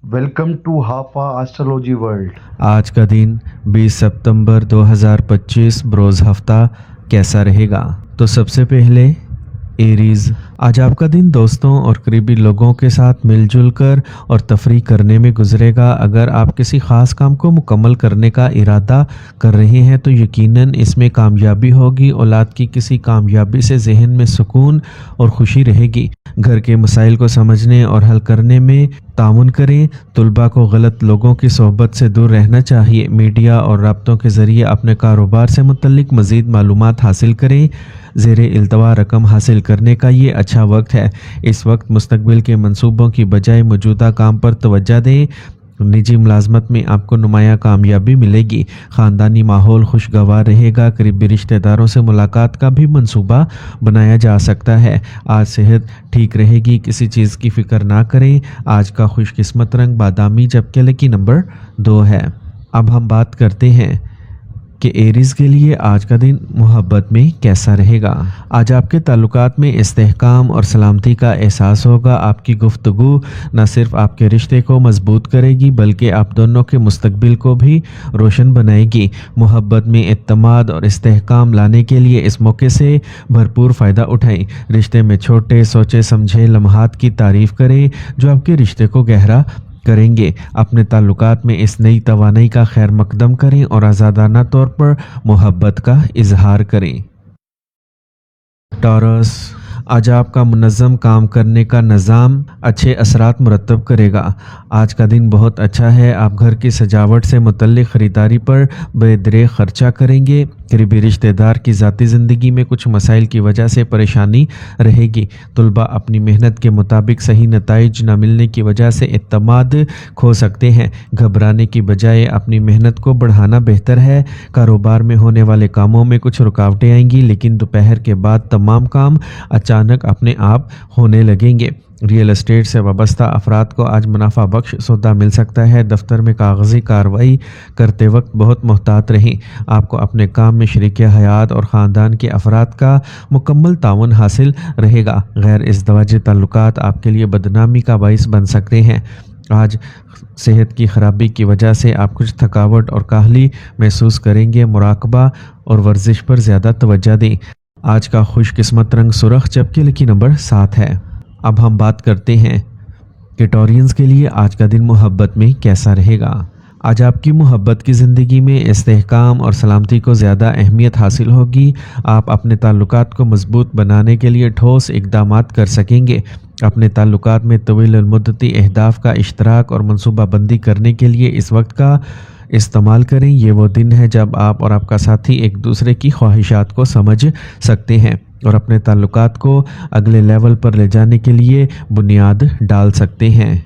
Welcome to हाफा astrology world. आज का दिन 20 सितंबर 2025 बरोज़ हफ्ता कैसा रहेगा। तो सबसे पहले एरीज, आज आपका दिन दोस्तों और करीबी लोगों के साथ मिलजुल कर और तफरीह करने में गुजरेगा। अगर आप किसी ख़ास काम को मुकम्मल करने का इरादा कर रहे हैं तो यकीनन इसमें कामयाबी होगी। औलाद की किसी कामयाबी से जहन में सुकून और खुशी रहेगी। घर के मसाइल को समझने और हल करने में ताउन करें। तुलबा को गलत लोगों की सोहबत से दूर रहना चाहिए। मीडिया और राब्तों के ज़रिए अपने कारोबार से मुतल्लिक मज़ीद मालूमात हासिल करें। ज़ेरे इल्तवा रकम हासिल करने का ये अच्छा वक्त है। इस वक्त मुस्तकबिल के मंसूबों की बजाय मौजूदा काम पर तवज्जो दें। निजी मुलाजमत में आपको नुमाया कामयाबी मिलेगी। ख़ानदानी माहौल खुशगवार रहेगा। करीबी रिश्तेदारों से मुलाकात का भी मंसूबा बनाया जा सकता है। आज सेहत ठीक रहेगी। किसी चीज़ की फ़िक्र ना करें। आज का खुशकिस्मत रंग बादामी जबकि लकी नंबर 2 है। अब हम बात करते हैं कि एरीज के लिए आज का दिन मोहब्बत में कैसा रहेगा। आज आपके ताल्लुकात में इस्तेहकाम और सलामती का एहसास होगा। आपकी गुफ्तगू न सिर्फ आपके रिश्ते को मजबूत करेगी बल्कि आप दोनों के मुस्तकबिल को भी रोशन बनाएगी। मोहब्बत में इत्तमाद और इस्तेहकाम लाने के लिए इस मौके से भरपूर फ़ायदा उठाएं। रिश्ते में छोटे सोचे समझे लम्हात की तारीफ़ करें जो आपके रिश्ते को गहरा करेंगे। अपने ताल्लुकात में इस नई तवानाई का खैर मकदम करें और आज़ादाना तौर पर मोहब्बत का इजहार करें। टॉरस, आज आपका मुनज़्ज़म काम करने का निज़ाम अच्छे असरात मुरतब करेगा। आज का दिन बहुत अच्छा है। आप घर की सजावट से मुतल्लिक़ ख़रीदारी पर बेदरेग ख़र्चा करेंगे। करीबी रिश्तेदार की ज़ाती ज़िंदगी में कुछ मसाइल की वजह से परेशानी रहेगी। तुलबा अपनी मेहनत के मुताबिक सही नताइज न मिलने की वजह से इत्तमाद खो सकते हैं। घबराने की बजाय अपनी मेहनत को बढ़ाना बेहतर है। कारोबार में होने वाले कामों में कुछ रुकावटें आएंगी लेकिन दोपहर के बाद तमाम काम अचानक अपने आप होने लगेंगे। रियल एस्टेट से वाबस्ता अफराद को आज मुनाफा बख्श सौदा मिल सकता है। दफ्तर में कागजी कार्रवाई करते वक्त बहुत मोहतात रहें। आपको अपने काम में शरीक हयात और ख़ानदान के अफराद का मुकम्मल ताउन हासिल रहेगा। गैर इज़्दवाजी ताल्लुकात आपके लिए बदनामी का बाइस बन सकते हैं। आज सेहत की ख़राबी की वजह से आप कुछ थकावट और काहली महसूस करेंगे। मुराकबा और वर्जिश पर ज़्यादा तवज्जो दें। आज का खुशकिस्मत रंग सुरख जबकि लकी नंबर 7 है। अब हम बात करते हैं कि टॉरियंस के लिए आज का दिन मोहब्बत में कैसा रहेगा। आज आपकी मोहब्बत की ज़िंदगी में इस्तेहकाम और सलामती को ज़्यादा अहमियत हासिल होगी। आप अपने ताल्लुकात को मजबूत बनाने के लिए ठोस इक़दामात कर सकेंगे। अपने ताल्लुकात में तवील मुद्दती अहदाफ का इश्तराक और मनसूबा बंदी करने के लिए इस वक्त का इस्तेमाल करें। ये वो दिन है जब आप और आपका साथी एक दूसरे की ख्वाहिशात को समझ सकते हैं और अपने ताल्लुकात को अगले लेवल पर ले जाने के लिए बुनियाद डाल सकते हैं।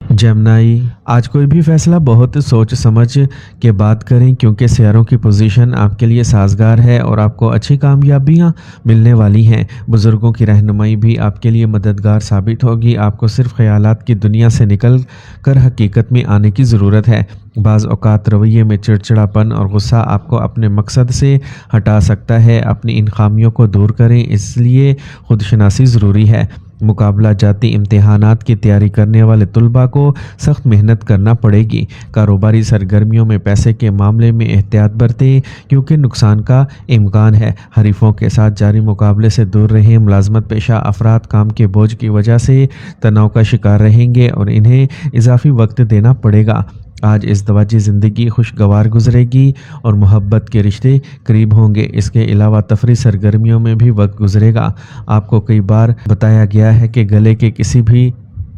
जेमिनी, आज कोई भी फैसला बहुत सोच समझ के बाद करें क्योंकि सियारों की पोजीशन आपके लिए साजगार है और आपको अच्छी कामयाबियां मिलने वाली हैं। बुज़ुर्गों की रहनुमाई भी आपके लिए मददगार साबित होगी। आपको सिर्फ ख्यालात की दुनिया से निकल कर हकीकत में आने की ज़रूरत है। बाज़ औक़ात रवैये में चिड़चिड़ापन और गुस्सा आपको अपने मकसद से हटा सकता है। अपनी इन खामियों को दूर करें, इसलिए खुदशनासी ज़रूरी है। मुकाबला जाती इम्तिहानात की तैयारी करने वाले तुलबा को सख्त मेहनत करना पड़ेगी। कारोबारी सरगर्मियों में पैसे के मामले में एहतियात बरतें क्योंकि नुकसान का इम्कान है। हरीफों के साथ जारी मुकाबले से दूर रहें। मुलाजमत पेशा अफराद काम के बोझ की वजह से तनाव का शिकार रहेंगे और इन्हें इजाफी वक्त देना पड़ेगा। आज इज़्दवाजी ज़िंदगी खुशगवार गुजरेगी और मोहब्बत के रिश्ते करीब होंगे। इसके अलावा तफरी सरगर्मियों में भी वक्त गुजरेगा। आपको कई बार बताया गया है कि गले के किसी भी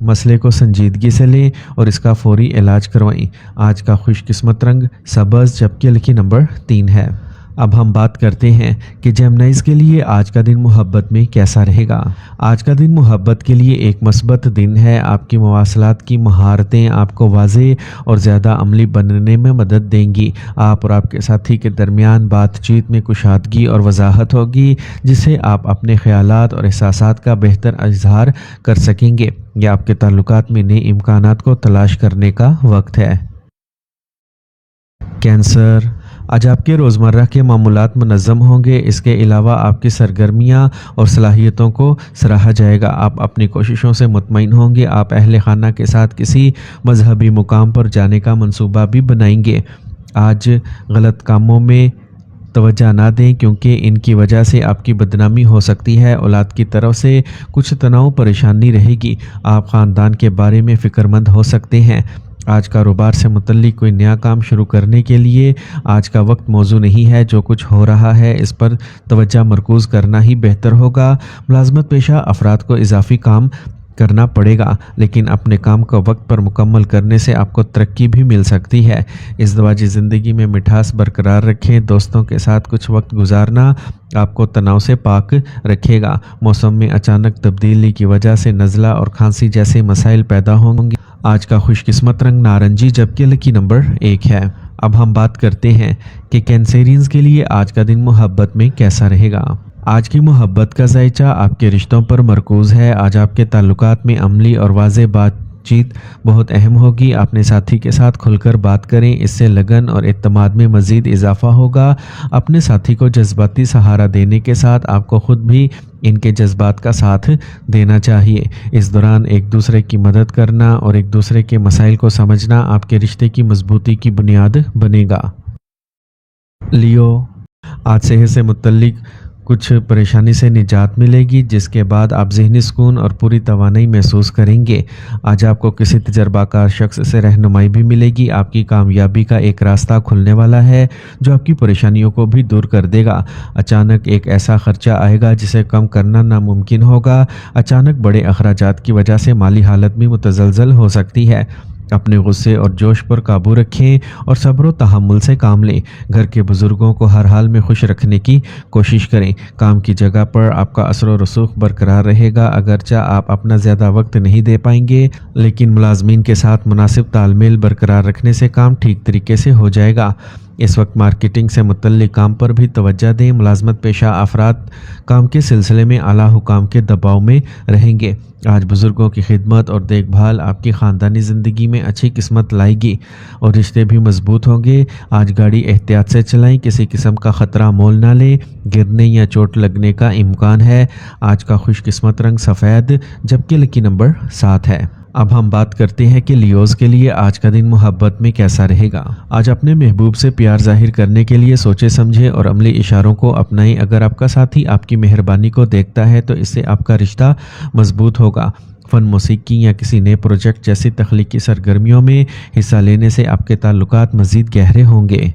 मसले को संजीदगी से लें और इसका फौरी इलाज करवाएं। आज का खुशकिस्मत रंग सब्ज़ जबकि लकी नंबर 3 है। अब हम बात करते हैं कि जेमिनीज़ के लिए आज का दिन मोहब्बत में कैसा रहेगा। आज का दिन मोहब्बत के लिए एक मस्बत दिन है। आपकी मवासलात की महारतें आपको वाज़ेह और ज़्यादा अमली बनने में मदद देंगी। आप और आपके साथी के दरमियान बातचीत में कुशादगी और वजाहत होगी जिससे आप अपने ख़यालात और एहसासात का बेहतर इजहार कर सकेंगे। यह आपके ताल्लुकात में नए इम्कानात को तलाश करने का वक्त है। कैंसर, آج آپ کے روزمرہ کے معمولات منظم ہوں گے، اس کے علاوہ آپ کی سرگرمیاں اور صلاحیتوں کو سراہا جائے گا۔ آپ اپنی کوششوں سے مطمئن ہوں گے۔ آپ اہل خانہ کے ساتھ کسی مذہبی مقام پر جانے کا منصوبہ بھی بنائیں گے۔ آج غلط کاموں میں توجہ نہ دیں کیونکہ ان کی وجہ سے آپ کی بدنامی ہو سکتی ہے۔ اولاد کی طرف سے کچھ تناؤ پریشانی رہے گی۔ آپ خاندان کے بارے میں فکر مند ہو سکتے ہیں۔ آج کاروبار سے متعلق کوئی نیا کام شروع کرنے کے لیے آج کا وقت موزوں نہیں ہے۔ جو کچھ ہو رہا ہے اس پر توجہ مرکوز کرنا ہی بہتر ہوگا۔ ملازمت پیشہ افراد کو اضافی کام کرنا پڑے گا، لیکن اپنے کام کو وقت پر مکمل کرنے سے آپ کو ترقی بھی مل سکتی ہے۔ ازدواجی زندگی میں مٹھاس برقرار رکھیں۔ دوستوں کے ساتھ کچھ وقت گزارنا آپ کو تناؤ سے پاک رکھے گا۔ موسم میں اچانک تبدیلی کی وجہ سے نزلہ اور کھانسی جیسے مسائل پیدا ہوں گے۔ آج کا خوش قسمت رنگ نارنجی جبکہ لکی نمبر 1 ہے۔ اب ہم بات کرتے ہیں کہ کینسرینز کے لیے آج کا دن محبت میں کیسا رہے گا۔ آج کی محبت کا ذائچہ آپ کے رشتوں پر مرکوز ہے۔ آج آپ کے تعلقات میں عملی اور واضح بات چیت بہت اہم ہوگی۔ اپنے ساتھی کے ساتھ کھل کر بات کریں، اس سے لگن اور اعتماد میں مزید اضافہ ہوگا۔ اپنے ساتھی کو جذباتی سہارا دینے کے ساتھ آپ کو خود بھی ان کے جذبات کا ساتھ دینا چاہیے۔ اس دوران ایک دوسرے کی مدد کرنا اور ایک دوسرے کے مسائل کو سمجھنا آپ کے رشتے کی مضبوطی کی بنیاد بنے گا۔ لیو، آج صحت سے متعلق کچھ پریشانی سے نجات ملے گی جس کے بعد آپ ذہنی سکون اور پوری توانائی محسوس کریں گے۔ آج آپ کو کسی تجربہ کار شخص سے رہنمائی بھی ملے گی۔ آپ کی کامیابی کا ایک راستہ کھلنے والا ہے جو آپ کی پریشانیوں کو بھی دور کر دے گا۔ اچانک ایک ایسا خرچہ آئے گا جسے کم کرنا ناممکن ہوگا۔ اچانک بڑے اخراجات کی وجہ سے مالی حالت بھی متزلزل ہو سکتی ہے۔ اپنے غصے اور جوش پر قابو رکھیں اور صبر و تحمل سے کام لیں۔ گھر کے بزرگوں کو ہر حال میں خوش رکھنے کی کوشش کریں۔ کام کی جگہ پر آپ کا اثر و رسوخ برقرار رہے گا۔ اگرچہ آپ اپنا زیادہ وقت نہیں دے پائیں گے لیکن ملازمین کے ساتھ مناسب تال میل برقرار رکھنے سے کام ٹھیک طریقے سے ہو جائے گا۔ اس وقت مارکیٹنگ سے متعلق کام پر بھی توجہ دیں۔ ملازمت پیشہ افراد کام کے سلسلے میں اعلیٰ حکام کے دباؤ میں رہیں گے۔ آج بزرگوں کی خدمت اور دیکھ بھال آپ کی خاندانی زندگی میں اچھی قسمت لائے گی اور رشتے بھی مضبوط ہوں گے۔ آج گاڑی احتیاط سے چلائیں، کسی قسم کا خطرہ مول نہ لیں، گرنے یا چوٹ لگنے کا امکان ہے۔ آج کا خوش قسمت رنگ سفید جبکہ لکی نمبر 7 ہے۔ اب ہم بات کرتے ہیں کہ لیوز کے لیے آج کا دن محبت میں کیسا رہے گا۔ آج اپنے محبوب سے پیار ظاہر کرنے کے لیے سوچے سمجھے اور عملی اشاروں کو اپنائیں۔ اگر آپ کا ساتھی آپ کی مہربانی کو دیکھتا ہے تو اس سے آپ کا رشتہ مضبوط ہوگا۔ فن، موسیقی یا کسی نئے پروجیکٹ جیسی تخلیقی سرگرمیوں میں حصہ لینے سے آپ کے تعلقات مزید گہرے ہوں گے۔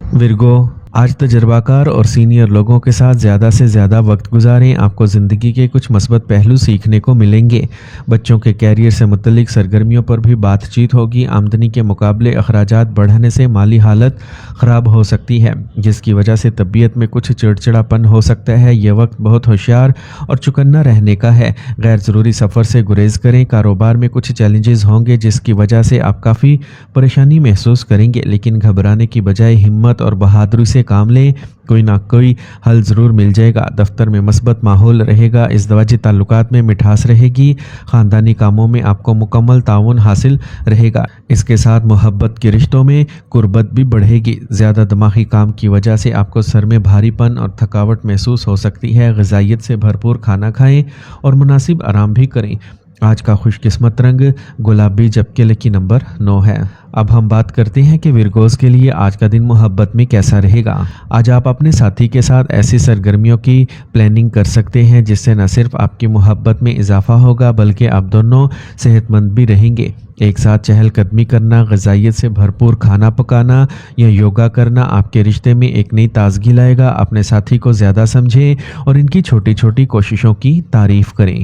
ورگو، آج تجربہ کار اور سینئر لوگوں کے ساتھ زیادہ سے زیادہ وقت گزاریں۔ آپ کو زندگی کے کچھ مثبت پہلو سیکھنے کو ملیں گے۔ بچوں کے کیریئر سے متعلق سرگرمیوں پر بھی بات چیت ہوگی۔ آمدنی کے مقابلے اخراجات بڑھنے سے مالی حالت خراب ہو سکتی ہے جس کی وجہ سے طبیعت میں کچھ چڑچڑاپن ہو سکتا ہے۔ یہ وقت بہت ہوشیار اور چکنا رہنے کا ہے۔ غیر ضروری سفر سے گریز کریں۔ کاروبار میں کچھ چیلنجز ہوں گے جس کی وجہ سے آپ کافی پریشانی محسوس کریں گے، لیکن گھبرانے کی بجائے ہمت اور بہادری سے کام لیں۔ کوئی نہ کوئی حل ضرور مل جائے گا۔ دفتر میں مثبت ماحول رہے گا۔ ازدواجی تعلقات میں مٹھاس رہے گی۔ خاندانی کاموں میں آپ کو مکمل تعاون حاصل رہے گا۔ اس کے ساتھ محبت کے رشتوں میں قربت بھی بڑھے گی۔ زیادہ دماغی کام کی وجہ سے آپ کو سر میں بھاری پن اور تھکاوٹ محسوس ہو سکتی ہے۔ غذائیت سے بھرپور کھانا کھائیں اور مناسب آرام بھی کریں۔ آج کا خوش قسمت رنگ گلابی جبکہ لکی نمبر 9 ہے۔ اب ہم بات کرتے ہیں کہ ورگوز کے لیے آج کا دن محبت میں کیسا رہے گا۔ آج آپ اپنے ساتھی کے ساتھ ایسی سرگرمیوں کی پلاننگ کر سکتے ہیں جس سے نہ صرف آپ کی محبت میں اضافہ ہوگا بلکہ آپ دونوں صحت مند بھی رہیں گے۔ ایک ساتھ چہل قدمی کرنا، غذائیت سے بھرپور کھانا پکانا یا یوگا کرنا آپ کے رشتے میں ایک نئی تازگی لائے گا۔ اپنے ساتھی کو زیادہ سمجھیں اور ان کی چھوٹی چھوٹی کوششوں کی تعریف کریں۔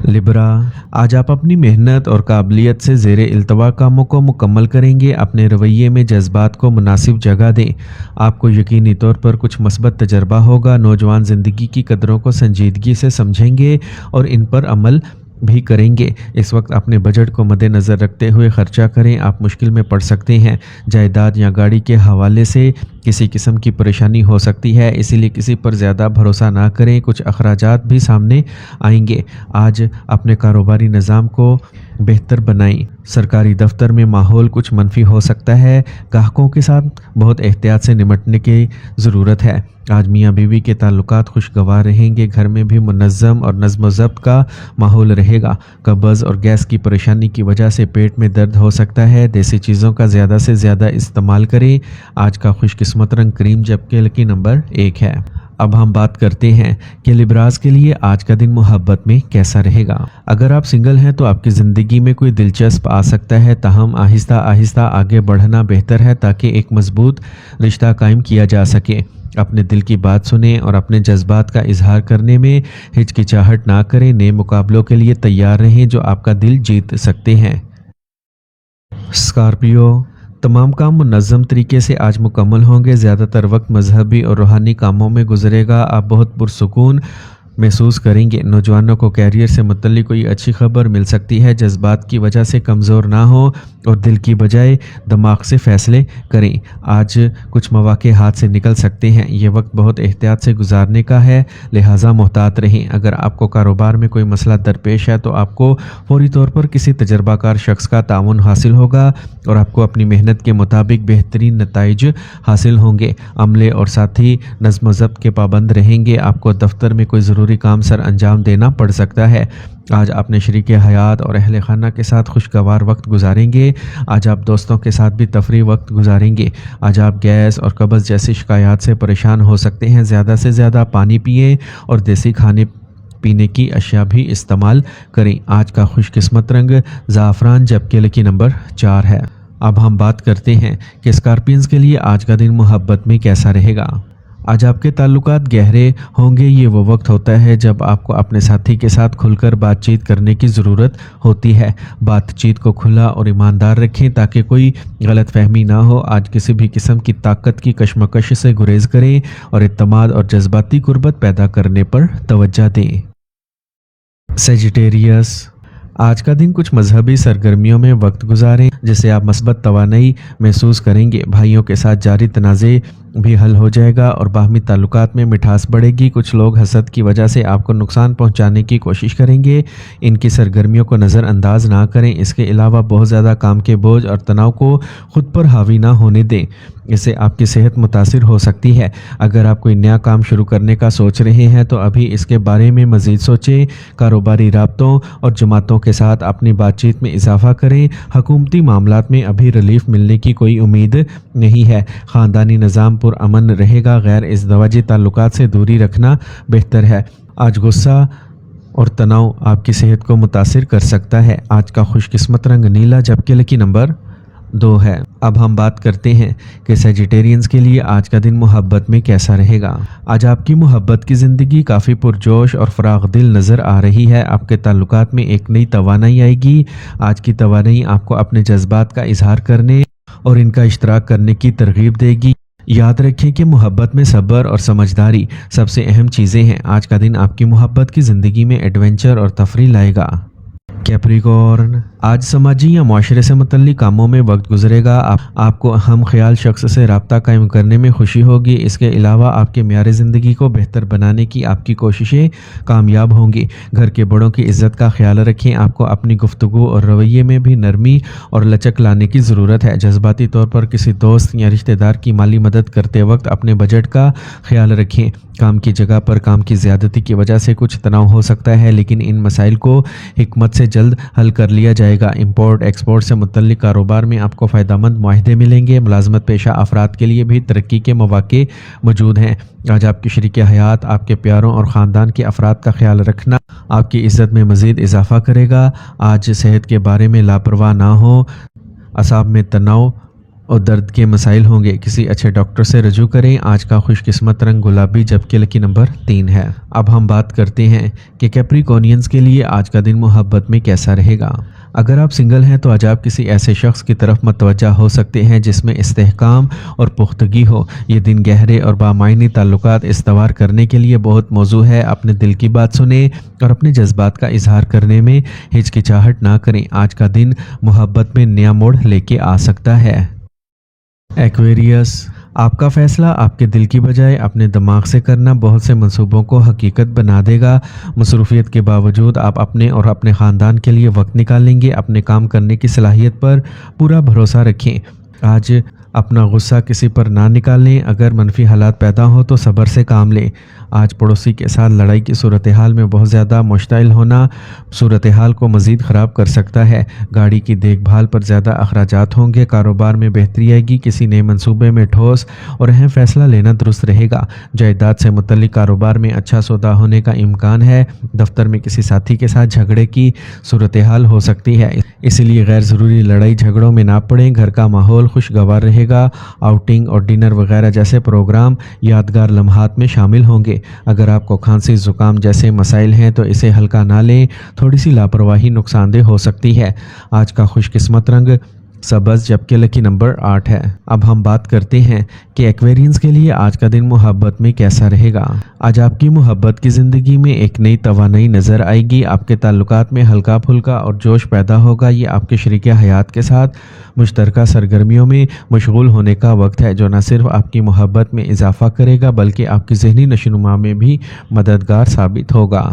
لبرا، آج آپ اپنی محنت اور قابلیت سے زیر التوا کاموں کو مکمل کریں گے۔ اپنے رویے میں جذبات کو مناسب جگہ دیں۔ آپ کو یقینی طور پر کچھ مثبت تجربہ ہوگا۔ نوجوان زندگی کی قدروں کو سنجیدگی سے سمجھیں گے اور ان پر عمل بھی کریں گے۔ اس وقت اپنے بجٹ کو مد نظر رکھتے ہوئے خرچہ کریں۔ آپ مشکل میں پڑ سکتے ہیں۔ جائیداد یا گاڑی کے حوالے سے किसी किस्म की परेशानी हो सकती है, इसीलिए किसी पर ज़्यादा भरोसा ना करें। कुछ अखराजात भी सामने आएंगे। आज अपने कारोबारी निज़ाम को बेहतर बनाएं। सरकारी दफ्तर में माहौल कुछ मनफी हो सकता है। ग्राहकों के साथ बहुत एहतियात से निपटने की ज़रूरत है। आज मियाँ बीवी के ताल्लुकात खुशगवार रहेंगे। घर में भी मुनज़्ज़म और नज़्म व ज़ब्त का माहौल रहेगा। कब्ज़ और गैस की परेशानी की वजह से पेट में दर्द हो सकता है। देसी चीज़ों का ज़्यादा से ज़्यादा इस्तेमाल करें। आज का खुशकिस्मत रंग क्रीम जबकि लकी नंबर 1 है। अब हम बात करते हैं कि लिब्राज के लिए आज का दिन मोहब्बत में कैसा रहेगा। अगर आप सिंगल हैं तो आपकी ज़िंदगी में कोई दिलचस्प आ सकता है, ताहम आहिस्ता आहिस्ता आगे बढ़ना बेहतर है ताकि एक मजबूत रिश्ता कायम किया जा सके। अपने दिल की बात सुने और अपने जज्बात का इजहार करने में हिचकिचाहट ना करें। नए मुकाबलों के लिए तैयार रहें जो आपका दिल जीत सकते हैं। स्कॉर्पियो, तमाम काम मुनज़्ज़म तरीके से आज मुकम्मल होंगे। ज़्यादातर वक्त मजहबी और रूहानी कामों में गुजरेगा। आप बहुत पुरसुकून महसूस करेंगे। नौजवानों को कैरियर से मुतल्लिक कोई अच्छी खबर मिल सकती है। जज्बात की वजह से कमज़ोर ना हो और दिल की बजाय दिमाग से फ़ैसले करें। आज कुछ मौक़े हाथ से निकल सकते हैं। ये वक्त बहुत एहतियात से गुजारने का है, लिहाजा मोहतात रहें। अगर आपको कारोबार में कोई मसला दरपेश है तो आपको फौरी तौर पर किसी तजर्बाकार शख्स का ताउन हासिल होगा और आपको अपनी मेहनत के मुताबिक बेहतरीन नताइज हासिल होंगे। अमले और साथी नज़्म व ज़ब्त के पाबंद रहेंगे। आपको दफ्तर में कोई ज़रूरी काम सर अंजाम देना पड़ सकता है। आज अपने शरीक हयात और अहल खाना के साथ खुशगवार वक्त गुजारेंगे। आज आप दोस्तों के साथ भी तफरी वक्त गुजारेंगे। आज आप गैस और कब्ज़ जैसी शिकायत से परेशान हो सकते हैं। ज़्यादा से ज़्यादा पानी पिएं और देसी खाने पीने की अशिया भी इस्तेमाल करें। आज का खुशकिस्मत रंग ज़ाफ़रान जबकि लकी नंबर 4 है। अब हम बात करते हैं कि स्कॉर्पियंस के लिए आज का दिन मोहब्बत में कैसा रहेगा। आज आपके ताल्लुकात गहरे होंगे। ये वो वक्त होता है जब आपको अपने साथी के साथ खुलकर बातचीत करने की ज़रूरत होती है। बातचीत को खुला और ईमानदार रखें ताकि कोई गलत फहमी ना हो। आज किसी भी किस्म की ताकत की कशमकश से गुरेज करें और इत्तेमाद और जज्बाती कुर्बत पैदा करने पर तवज्जो दें। सेजिटेरियस, आज का दिन कुछ मजहबी सरगर्मियों में वक्त गुजारें जिससे आप मस्बत तवानाई महसूस करेंगे। भाइयों के साथ जारी तनाज़े भी हल हो जाएगा और बाहमी ताल्लुकात में मिठास बढ़ेगी। कुछ लोग हसद की वजह से आपको नुकसान पहुंचाने की कोशिश करेंगे। इनकी सरगर्मियों को नज़रअंदाज ना करें। इसके अलावा बहुत ज़्यादा काम के बोझ और तनाव को खुद पर हावी ना होने दें, इससे आपकी सेहत मुतासिर हो सकती है। अगर आप कोई नया काम शुरू करने का सोच रहे हैं तो अभी इसके बारे में मज़ीद सोचें। कारोबारी राब्तों और जमातों के साथ अपनी बातचीत में इजाफा करें। हुकूमती मामलात में अभी रिलीफ मिलने की कोई उम्मीद नहीं है। ख़ानदानी निज़ाम पुरअमन रहेगा। गैर इज़्दवाजी ताल्लुकात से दूरी रखना बेहतर है। आज गुस्सा और तनाव आपकी सेहत को मुतासिर कर सकता है। आज का खुशकिस्मत रंग नीला जबकि लकी नंबर 2 है। अब हम बात करते हैं कि सेजिटेरियंस के लिए आज का दिन मोहब्बत में कैसा रहेगा। आज आपकी मोहब्बत की ज़िंदगी काफ़ी पुरजोश और फराग दिल नज़र आ रही है। आपके ताल्लुकात में एक नई तवानाई आएगी। आज की तवानाई आपको अपने जज्बात का इजहार करने और इनका इश्तराक करने की तरगीब देगी। याद रखें कि मोहब्बत में सब्र और समझदारी सबसे अहम चीज़ें हैं। आज का दिन आपकी मोहब्बत की ज़िंदगी में एडवेंचर और तफरीह लाएगा। कैप्रिकॉर्न, आज समाजी या माशरे से मुतल्लिक कामों में वक्त गुजरेगा। आपको हम ख्याल शख्स से रब्ता कायम करने में खुशी होगी। इसके अलावा आपके म्यार ज़िंदगी को बेहतर बनाने की आपकी कोशिशें कामयाब होंगी। घर के बड़ों की इज़्ज़त का ख्याल रखें। आपको अपनी गुफ्तगू और रवैये में भी नरमी और लचक लाने की ज़रूरत है। जज्बाती तौर पर किसी दोस्त या रिश्तेदार की माली मदद करते वक्त अपने बजट का ख्याल रखें। काम की जगह पर काम की ज़्यादती की वजह से कुछ तनाव हो सकता है, लेकिन इन मसाइल को हिकमत से जल्द हल कर लिया जाएगा। इंपोर्ट एक्सपोर्ट से मुतल्लिक कारोबार में आपको फ़ायदेमंद मुआहदे मिलेंगे। मुलाजमत पेशा अफराद के लिए भी तरक्की के मौक़े मौजूद हैं। आज आपकी शरीक हयात, आपके प्यारों और ख़ानदान के अफराद का ख्याल रखना आपकी इज़्ज़त में मज़ीद इजाफ़ा करेगा। आज सेहत के बारे में लापरवाह ना हो। असाब में तनाव और दर्द के मसाइल होंगे। किसी अच्छे डॉक्टर से रजू करें। आज का खुशकिस्मत रंग गुलाबी जबकि लकी नंबर 3 है। अब हम बात करते हैं कि कैप्रिकॉर्नियंस के लिए आज का दिन मोहब्बत में कैसा रहेगा। अगर आप सिंगल हैं तो आज आप किसी ऐसे शख्स की तरफ मतवज्जा हो सकते हैं जिसमें इस्तेहकाम और पुख्तगी हो। ये दिन गहरे और बामायनी ताल्लुकात इस्तवार करने के लिए बहुत मौजू है। अपने दिल की बात सुने और अपने जज्बात का इजहार करने में हिचकिचाहट ना करें। आज का दिन मोहब्बत में नया मोड़ लेके आ सकता है। एक्वेरियस, آپ کا فیصلہ آپ کے دل کی بجائے اپنے دماغ سے کرنا بہت سے منصوبوں کو حقیقت بنا دے گا۔ مصروفیت کے باوجود آپ اپنے اور اپنے خاندان کے لیے وقت نکالیں گے۔ اپنے کام کرنے کی صلاحیت پر پورا بھروسہ رکھیں۔ آج اپنا غصہ کسی پر نہ نکالیں۔ اگر منفی حالات پیدا ہوں تو صبر سے کام لیں۔ آج پڑوسی کے ساتھ لڑائی کی صورتحال میں بہت زیادہ مشتعل ہونا صورتحال کو مزید خراب کر سکتا ہے۔ گاڑی کی دیکھ بھال پر زیادہ اخراجات ہوں گے۔ کاروبار میں بہتری آئے گی۔ کسی نئے منصوبے میں ٹھوس اور اہم فیصلہ لینا درست رہے گا۔ جائیداد سے متعلق کاروبار میں اچھا سودا ہونے کا امکان ہے۔ دفتر میں کسی ساتھی کے ساتھ جھگڑے کی صورتحال ہو سکتی ہے، اس لیے غیر ضروری لڑائی جھگڑوں میں نہ پڑیں۔ گھر کا ماحول خوشگوار رہے گا۔ آؤٹنگ اور ڈنر وغیرہ جیسے پروگرام یادگار لمحات میں شامل ہوں گے۔ اگر آپ کو کھانسی زکام جیسے مسائل ہیں تو اسے ہلکا نہ لیں۔ تھوڑی سی لاپرواہی نقصان دہ ہو سکتی ہے۔ آج کا خوش قسمت رنگ سبز جبکہ لکی نمبر 8 ہے۔ اب ہم بات کرتے ہیں کہ ایکویرینز کے لیے آج کا دن محبت میں کیسا رہے گا۔ آج آپ کی محبت کی زندگی میں ایک نئی توانائی نظر آئے گی۔ آپ کے تعلقات میں ہلکا پھلکا اور جوش پیدا ہوگا۔ یہ آپ کے شریک حیات کے ساتھ مشترکہ سرگرمیوں میں مشغول ہونے کا وقت ہے جو نہ صرف آپ کی محبت میں اضافہ کرے گا بلکہ آپ کی ذہنی نشوونما میں بھی مددگار ثابت ہوگا۔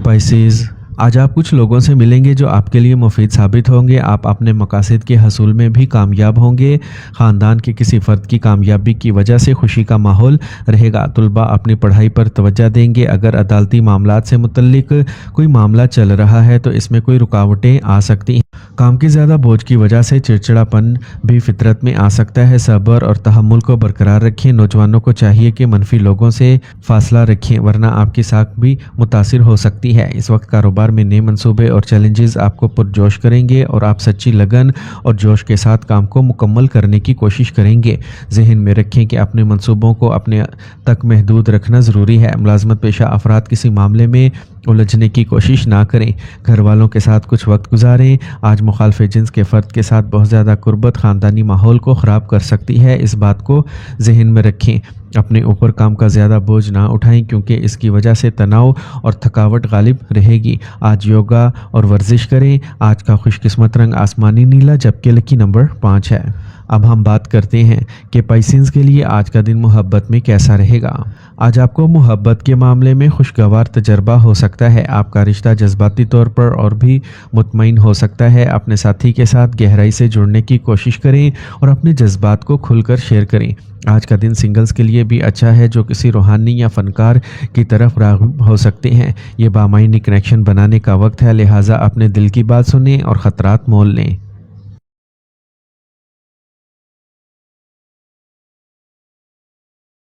پائسیز، آج آپ کچھ لوگوں سے ملیں گے جو آپ کے لیے مفید ثابت ہوں گے۔ آپ اپنے مقاصد کے حصول میں بھی کامیاب ہوں گے۔ خاندان کے کسی فرد کی کامیابی کی وجہ سے خوشی کا ماحول رہے گا۔ طلباء اپنی پڑھائی پر توجہ دیں گے۔ اگر عدالتی معاملات سے متعلق کوئی معاملہ چل رہا ہے تو اس میں کوئی رکاوٹیں آ سکتی ہیں۔ کام کی زیادہ بوجھ کی وجہ سے چڑچڑاپن بھی فطرت میں آ سکتا ہے۔ صبر اور تحمل کو برقرار رکھیں۔ نوجوانوں کو چاہیے کہ منفی لوگوں سے فاصلہ رکھیں ورنہ آپ کی ساکھ بھی متاثر ہو سکتی ہے۔ اس وقت کاروبار میں نئے منصوبے اور چیلنجز آپ کو پرجوش کریں گے اور آپ سچی لگن اور جوش کے ساتھ کام کو مکمل کرنے کی کوشش کریں گے۔ ذہن میں رکھیں کہ اپنے منصوبوں کو اپنے تک محدود رکھنا ضروری ہے۔ ملازمت پیشہ افراد کسی معاملے میں الجھنے کی کوشش نہ کریں۔ گھر والوں کے ساتھ کچھ وقت گزاریں۔ آج مخالف جنس کے فرد کے ساتھ بہت زیادہ قربت خاندانی ماحول کو خراب کر سکتی ہے۔ اس بات کو ذہن میں رکھیں۔ اپنے اوپر کام کا زیادہ بوجھ نہ اٹھائیں کیونکہ اس کی وجہ سے تناؤ اور تھکاوٹ غالب رہے گی۔ آج یوگا اور ورزش کریں۔ آج کا خوش قسمت رنگ آسمانی نیلا جبکہ لکی نمبر 5 ہے۔ اب ہم بات کرتے ہیں کہ پائسینز کے لیے آج کا دن محبت میں کیسا رہے گا۔ آج آپ کو محبت کے معاملے میں خوشگوار تجربہ ہو سکتا ہے۔ آپ کا رشتہ جذباتی طور پر اور بھی مطمئن ہو سکتا ہے۔ اپنے ساتھی کے ساتھ گہرائی سے جڑنے کی کوشش کریں اور اپنے جذبات کو کھل کر شیئر کریں۔ آج کا دن سنگلز کے لیے بھی اچھا ہے جو کسی روحانی یا فنکار کی طرف راغب ہو سکتے ہیں۔ یہ بامعنی کنیکشن بنانے کا وقت ہے، لہٰذا اپنے دل کی بات سنیں اور خطرات مول لیں۔